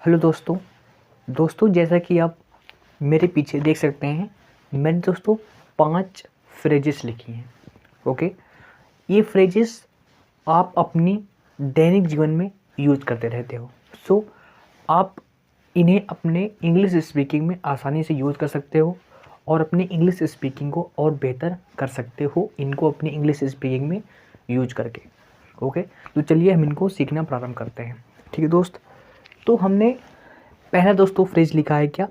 Hello दोस्तों। जैसा कि आप मेरे पीछे देख सकते हैं, मैंने दोस्तों 5 फ्रेजेस लिखी हैं। ओके, ये फ्रेजेस आप अपनी दैनिक जीवन में यूज़ करते रहते हो। सो आप इन्हें अपने इंग्लिश स्पीकिंग में आसानी से यूज़ कर सकते हो और अपनी इंग्लिश स्पीकिंग को और बेहतर कर सकते हो इनको अपनी इंग्लिश स्पीकिंग में यूज करके। ओके, तो चलिए हम इनको सीखना प्रारंभ करते हैं। ठीक है दोस्त, तो हमने पहला दोस्तों फ्रेज लिखा है। क्या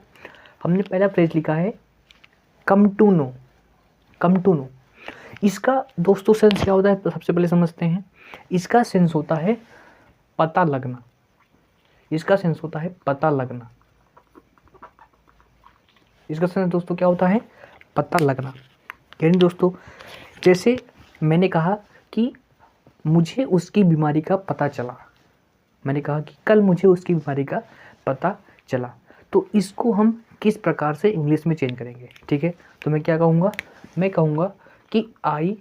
हमने पहला फ्रेज लिखा है? Come to know. Come to know, इसका दोस्तों सेंस क्या होता है तो सबसे पहले समझते हैं। इसका सेंस होता है पता लगना। इसका सेंस होता है पता लगना। इसका सेंस दोस्तों क्या होता है? पता लगना। यानी दोस्तों, जैसे मैंने कहा कि मुझे उसकी बीमारी का पता चला। मैंने कहा कि कल मुझे उसकी बीमारी का पता चला। तो इसको हम किस प्रकार से इंग्लिश में चेंज करेंगे? ठीक है, तो मैं क्या कहूँगा? मैं कहूँगा कि I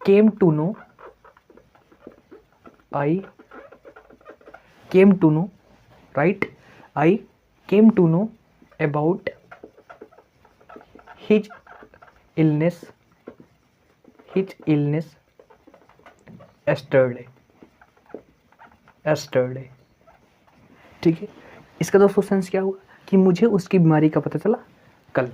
came to know. I came to know, right? I came to know about his illness yesterday। ठीक है, इसका दोस्तों सेंस क्या हुआ कि मुझे उसकी बीमारी का पता चला कल।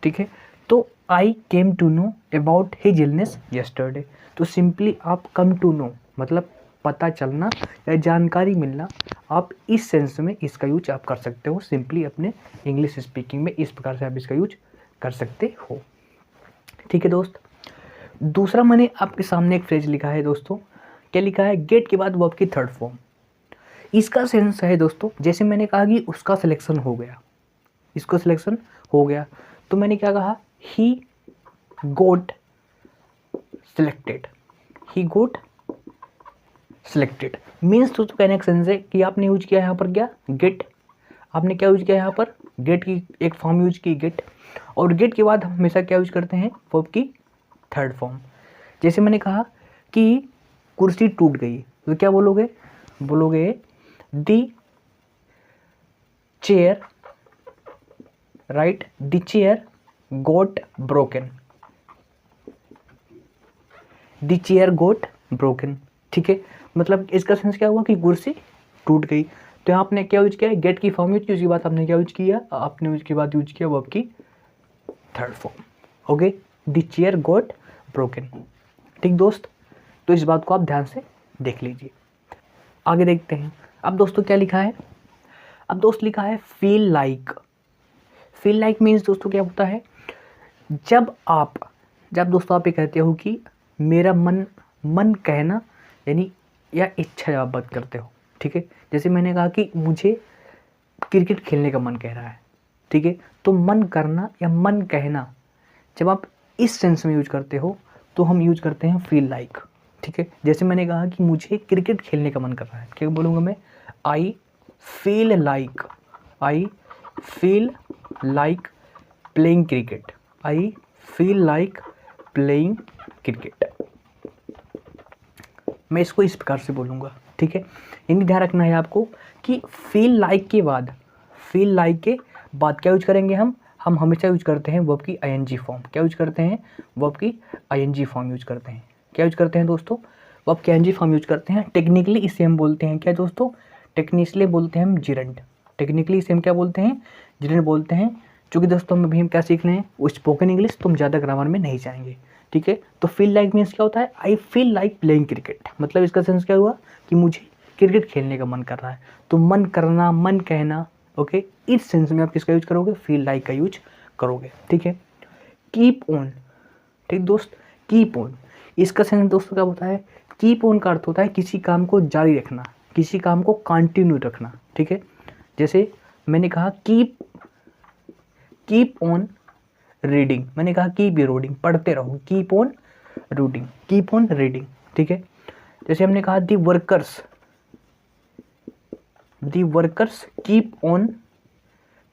ठीक है, तो I came to know about his illness yesterday। तो सिंपली आप कम टू नो मतलब पता चलना या जानकारी मिलना, आप इस सेंस में इसका यूज आप कर सकते हो। सिंपली अपने इंग्लिश स्पीकिंग में इस प्रकार से आप इसका यूज कर सकते हो। ठीक है दोस्त, दूसरा मैंने आपके सामने एक फ्रेज लिखा है दोस्तों। क्या लिखा है? गेट के बाद वर्ब की थर्ड फॉर्म। इसका सेंस है दोस्तों, जैसे मैंने कहा कि उसका सिलेक्शन हो गया, इसको सिलेक्शन हो गया, तो मैंने क्या कहा? ही गोट सिलेक्टेड। ही गोट सिलेक्टेड मीन्स दोस्तों कहने का सेंस है कि आपने यूज किया यहाँ पर क्या? गेट। आपने क्या यूज किया यहाँ पर? गेट की एक फॉर्म यूज की, गेट। और गेट के बाद हम हमेशा क्या यूज करते हैं? वर्ब की थर्ड फॉर्म। जैसे मैंने कहा कि कुर्सी टूट गई, तो क्या बोलोगे? बोलोगे दी चेयर, राइट? दी चेयर गोट ब्रोकन। दी चेयर गोट ब्रोकन। ठीक है, मतलब इसका सेंस क्या हुआ कि कुर्सी टूट गई। तो यहाँ आपने क्या यूज किया? गेट की फॉर्म यूज की, उसके बाद आपने क्या यूज किया? आपने उसके बाद यूज किया वर्ब की थर्ड फॉर्म। ओके, दी चेयर गोट ब्रोकन। ठीक दोस्त, तो इस बात को आप ध्यान से देख लीजिए। आगे देखते हैं। अब दोस्तों क्या लिखा है? अब दोस्त लिखा है feel like. Feel like means दोस्तों क्या होता है? जब दोस्तों आप ये कहते हो कि मेरा मन कहना, यानी या इच्छा जब आप बात करते हो। ठीक है, जैसे मैंने कहा कि मुझे क्रिकेट खेलने का मन कह रहा है। ठीक है, तो मन करना या मन कहना जब आप इस सेंस में यूज करते हो तो हम यूज करते हैं फील लाइक। ठीक है, जैसे मैंने कहा कि मुझे क्रिकेट खेलने का मन कर रहा है, क्या बोलूँगा मैं? I feel like playing cricket. I feel like playing cricket. मैं इसको इस प्रकार से बोलूँगा। ठीक है, यानी ध्यान रखना है आपको कि फील लाइक के बाद क्या यूज करेंगे? हम हमेशा यूज करते हैं वर्ब की आईएनजी फॉर्म। क्या यूज करते हैं? वर्ब की आईएनजी फॉर्म यूज करते हैं। क्या यूज करते हैं दोस्तों? वर्ब की आईएनजी फॉर्म यूज करते हैं। टेक्निकली इसे हम बोलते हैं क्या दोस्तों? टेक्निकली बोलते हैं हम जिरंड। टेक्निकली इसे हम क्या बोलते हैं? जिरंड बोलते हैं। चूँकि दोस्तों अभी हम क्या सीख रहे हैं? वो स्पोकन इंग्लिश, तो हम ज़्यादा ग्रामर में नहीं जाएंगे। ठीक है, तो फील लाइक मीन्स क्या होता है? I feel like playing cricket. मतलब इसका सेंस क्या हुआ कि मुझे क्रिकेट खेलने का मन कर रहा है। तो मन करना, मन कहना। ओके, इस सेंस में आप किसका यूज करोगे? फील लाइक का यूज करोगे। ठीक है, कीप ऑन। ठीक दोस्त, कीप ऑन, इसका सेंस दोस्तों क्या होता है? कीप ऑन का अर्थ होता है किसी काम को जारी रखना, किसी काम को कंटिन्यू रखना। ठीक है, जैसे मैंने कहा कीप ऑन रीडिंग। मैंने कहा कीप रीडिंग, पढ़ते रहो। Keep on reading. ठीक है, जैसे हमने कहा दी workers keep on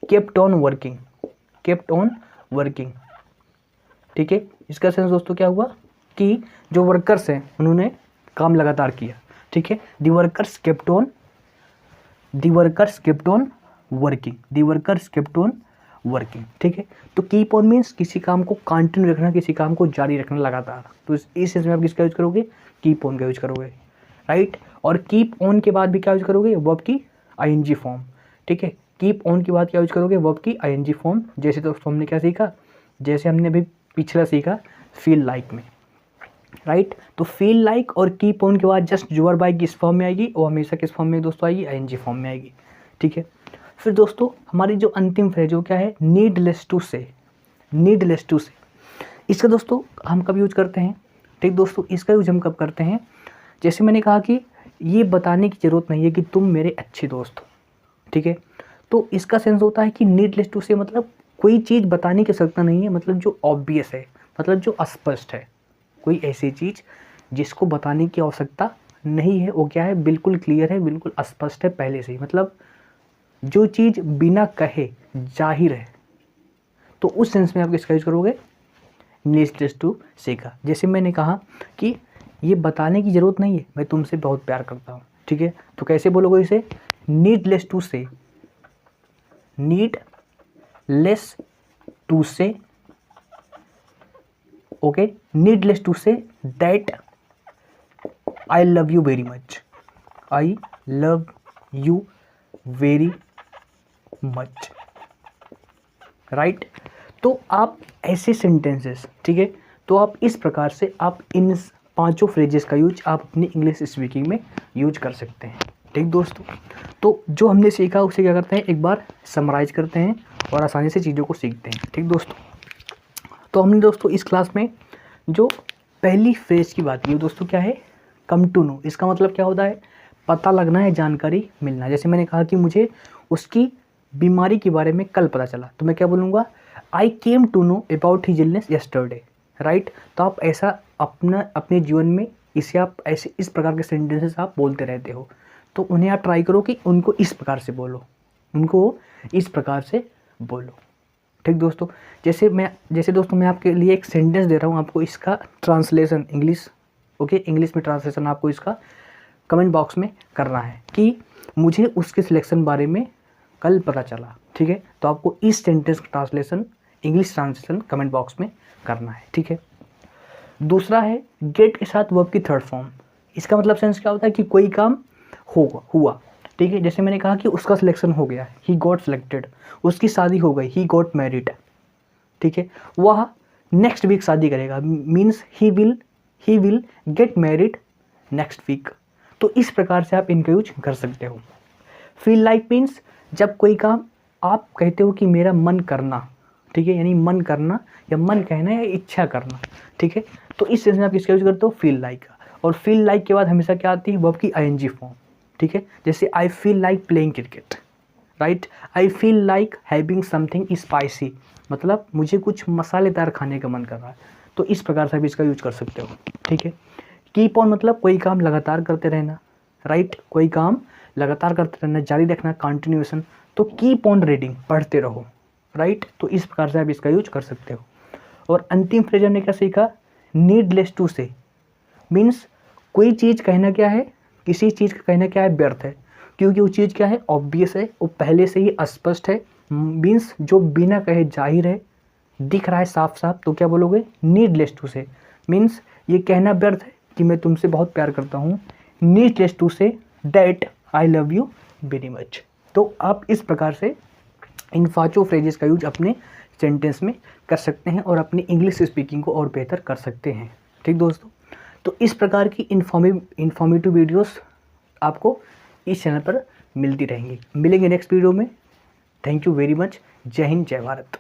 kept on working. ठीक है, इसका सेंस दोस्तों क्या हुआ कि जो वर्कर्स हैं उन्होंने काम लगातार किया। ठीक है, दी workers kept on the workers kept on working, the workers kept on working, ठीक है। तो कीप ऑन मीन्स किसी काम को कंटिन्यू रखना, किसी काम को जारी रखना लगातार। तो इस में आप किसका यूज करोगे, कीप ऑन का यूज करोगे, राइट। और कीप ऑन के बाद भी क्या यूज करोगे, वर्ब की आईएनजी फॉर्म, ठीक है। कीप ऑन के बाद क्या यूज करोगे, वर्ब की आईएनजी फॉर्म। जैसे दोस्तों हमने क्या सीखा, जैसे हमने अभी पिछला सीखा फील लाइक में, राइट। तो फील लाइक और कीप ऑन के बाद जस्ट जो वर्ब आएगी किस फॉर्म में आएगी, वो हमेशा किस फॉर्म में दोस्तों आएगी, आईएनजी फॉर्म में आएगी, ठीक है। फिर दोस्तों हमारी जो अंतिम फ्रेज वो क्या है, needless to say, needless to से। इसका दोस्तों हम कब यूज करते हैं, ठीक दोस्तों, इसका यूज हम कब करते हैं, जैसे मैंने कहा कि ये बताने की ज़रूरत नहीं है कि तुम मेरे अच्छे दोस्त हो, ठीक है। तो इसका सेंस होता है कि नीडलेस टू से मतलब कोई चीज़ बताने की आवश्यकता नहीं है, मतलब जो ऑब्वियस है, मतलब जो स्पष्ट है, कोई ऐसी चीज़ जिसको बताने की आवश्यकता नहीं है, वो क्या है, बिल्कुल क्लियर है, बिल्कुल स्पष्ट है पहले से ही, मतलब जो चीज़ बिना कहे जाहिर है। तो उस सेंस में आप किसका यूज करोगे, नीडलेस टू से का। जैसे मैंने कहा कि ये बताने की ज़रूरत नहीं है मैं तुमसे बहुत प्यार करता हूँ, ठीक है। तो कैसे बोलोगे इसे, needless to say, needless to say, okay, needless to say that I love you very much, I love you very much, right. तो आप ऐसे सेंटेंसेस, ठीक है, तो आप इस प्रकार से आप इन पांचों फ्रेजेस का यूज आप अपनी इंग्लिश स्पीकिंग में यूज कर सकते हैं, ठीक दोस्तों। तो जो हमने सीखा उसे क्या करते हैं, एक बार समराइज करते हैं और आसानी से चीज़ों को सीखते हैं, ठीक दोस्तों। तो हमने दोस्तों इस क्लास में जो पहली फ्रेज की बात की दोस्तों क्या है, कम टू नो। इसका मतलब क्या होता है, पता लगना है, जानकारी मिलना। जैसे मैंने कहा कि मुझे उसकी बीमारी के बारे में कल पता चला, तो मैं क्या बोलूँगा, I came to know about his illness yesterday, right. तो आप ऐसा अपने जीवन में इसे आप ऐसे इस प्रकार के सेंटेंसेस आप बोलते रहते हो, तो उन्हें आप ट्राई करो कि उनको इस प्रकार से बोलो, उनको इस प्रकार से बोलो, ठीक दोस्तों। जैसे दोस्तों मैं आपके लिए एक सेंटेंस दे रहा हूँ, आपको इसका ट्रांसलेशन इंग्लिश, ओके, इंग्लिश में ट्रांसलेशन आपको इसका कमेंट बॉक्स में करना है कि मुझे उसके सिलेक्शन बारे में कल पता चला, ठीक है। तो आपको इस सेंटेंस का translation, English translation comment box में करना है, ठीक है। दूसरा है गेट के साथ वर्ब की थर्ड फॉर्म। इसका मतलब सेंस क्या होता है कि कोई काम हुआ, ठीक है। जैसे मैंने कहा कि उसका सिलेक्शन हो गया, ही गॉट सिलेक्टेड, उसकी शादी हो गई, ही गॉट मैरिड, ठीक है। वह नेक्स्ट वीक शादी करेगा, means he will get married next week. तो इस प्रकार से आप इनका यूज कर सकते हो। फील लाइक मीन्स जब कोई काम आप कहते हो कि मेरा मन करना, ठीक है, यानी मन करना या मन कहना या इच्छा करना, ठीक है। तो इस सेंस में आप किसका यूज करते हो, फील लाइक का। और फील लाइक के बाद हमेशा क्या आती है, वर्ब की आईएनजी फॉर्म, ठीक है। जैसे I feel like playing cricket, right. I feel like having something spicy, मतलब मुझे कुछ मसालेदार खाने का मन कर रहा है। तो इस प्रकार से आप इसका यूज कर सकते हो, ठीक है। कीप ऑन मतलब कोई काम लगातार करते रहना, राइट, कोई काम लगातार करते रहना, जारी रखना, कंटिन्यूएशन। तो कीप ऑन रीडिंग, पढ़ते रहो, राइट। तो इस प्रकार से आप इसका यूज कर सकते हो। और अंतिम फ्रेज हमने क्या सीखा, नीडलेस टू से मीन्स कोई चीज़ कहना क्या है, किसी चीज़ का कहना क्या है, व्यर्थ है, क्योंकि वो चीज़ क्या है, ऑब्वियस है, वो पहले से ही स्पष्ट है, मीन्स जो बिना कहे जाहिर है, दिख रहा है साफ साफ। तो क्या बोलोगे, नीडलेस टू से मीन्स ये कहना व्यर्थ है कि मैं तुमसे बहुत प्यार करता हूँ, needless to say that I love you very much. तो आप इस प्रकार से इन पांचों फ्रेजेस का यूज अपने सेंटेंस में कर सकते हैं और अपनी इंग्लिश स्पीकिंग को और बेहतर कर सकते हैं, ठीक दोस्तों। तो इस प्रकार की इन्फॉर्मेटिव वीडियोस आपको इस चैनल पर मिलती रहेंगी। मिलेंगे नेक्स्ट वीडियो में। Thank you very much. जय हिंद, जय भारत।